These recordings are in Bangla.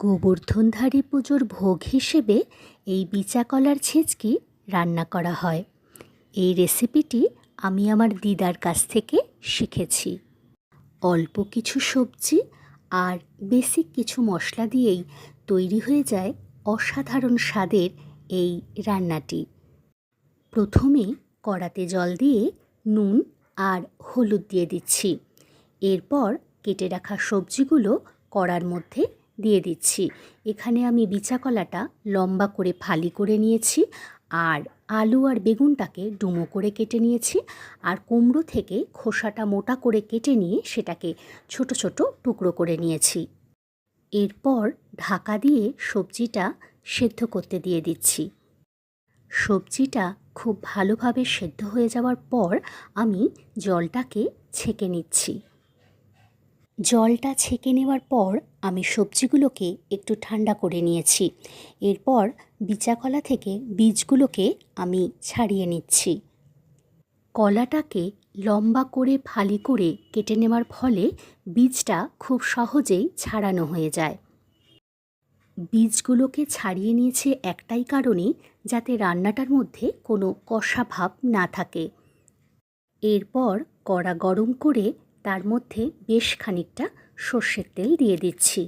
গোবর্ধনধারী পুজোর ভোগ হিসেবে এই বিচা কলার ছেঁচকি রান্না করা হয়। এই রেসিপিটি আমি আমার দিদার কাছ থেকে শিখেছি। অল্প কিছু সবজি আর বেসিক কিছু মশলা দিয়েই তৈরি হয়ে যায় অসাধারণ স্বাদের এই রান্নাটি। প্রথমে কড়াতে জল দিয়ে নুন আর হলুদ দিয়ে দিচ্ছি। এরপর কেটে রাখা সবজিগুলো কড়ার মধ্যে দিয়ে দিচ্ছি। এখানে আমি বিচা কলাটা লম্বা করে ফালি করে নিয়েছি, আর আলু আর বেগুনটাকে ডুমো করে কেটে নিয়েছি, আর কুমড়ো থেকে খোসাটা মোটা করে কেটে নিয়ে সেটাকে ছোট ছোট টুকরো করে নিয়েছি। এরপর ঢাকা দিয়ে সবজিটা সেদ্ধ করতে দিয়ে দিচ্ছি। সবজিটা খুব ভালোভাবে সেদ্ধ হয়ে যাওয়ার পর আমি জলটাকে ছেঁকে নিচ্ছি। জলটা ছেঁকে নেওয়ার পর আমি সবজিগুলোকে একটু ঠান্ডা করে নিয়েছি। এরপর বিচা কলা থেকে বীজগুলোকে আমি ছাড়িয়ে নিচ্ছি। কলাটাকে লম্বা করে ফালি করে কেটে নেওয়ার ফলে বীজটা খুব সহজেই ছাড়ানো হয়ে যায়। বীজগুলোকে ছাড়িয়ে নিয়েছে একটাই কারণে, যাতে রান্নাটার মধ্যে কোনো কষা ভাব না থাকে। এরপর কড়া গরম করে তার মধ্যে বেশ খানিকটা সর্ষের তেল দিয়ে দিচ্ছি।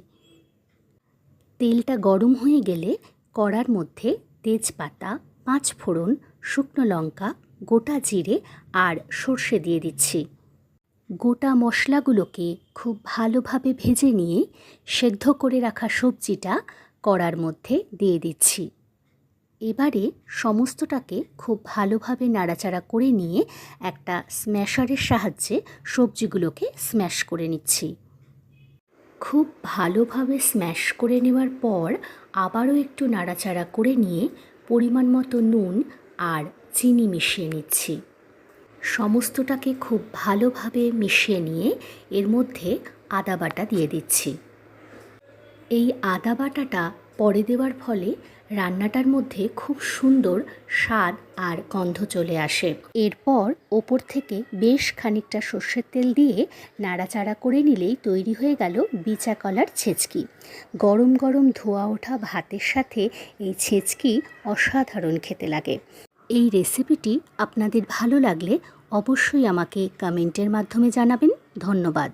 তেলটা গরম হয়ে গেলে কড়ার মধ্যে তেজপাতা, 5 ফোড়ন, শুকনো লঙ্কা, গোটা জিরে আর সর্ষে দিয়ে দিচ্ছি। গোটা মশলাগুলোকে খুব ভালোভাবে ভেজে নিয়ে সেদ্ধ করে রাখা সবজিটা কড়ার মধ্যে দিয়ে দিচ্ছি। এবারে সমস্তটাকে খুব ভালোভাবে নাড়াচাড়া করে নিয়ে একটা স্ম্যাশারের সাহায্যে সবজিগুলোকে স্ম্যাশ করে নিচ্ছি। খুব ভালোভাবে স্ম্যাশ করে নেওয়ার পর আবারও একটু নাড়াচাড়া করে নিয়ে পরিমাণ মতো নুন আর চিনি মিশিয়ে নিচ্ছি। সমস্তটাকে খুব ভালোভাবে মিশিয়ে নিয়ে এর মধ্যে আদা বাটা দিয়ে দিচ্ছি। এই আদা বাটাটা পরে দেওয়ার ফলে রান্নাটার মধ্যে খুব সুন্দর স্বাদ আর গন্ধ চলে আসে। এরপর ওপর থেকে বেশ খানিকটা সর্ষের তেল দিয়ে নাড়াচাড়া করে নিলেই তৈরি হয়ে গেল বিচা কলার ছেঁচকি। গরম গরম ধোয়া ওঠা ভাতের সাথে এই ছেঁচকি অসাধারণ খেতে লাগে। এই রেসিপিটি আপনাদের ভালো লাগলে অবশ্যই আমাকে কমেন্টের মাধ্যমে জানাবেন। ধন্যবাদ।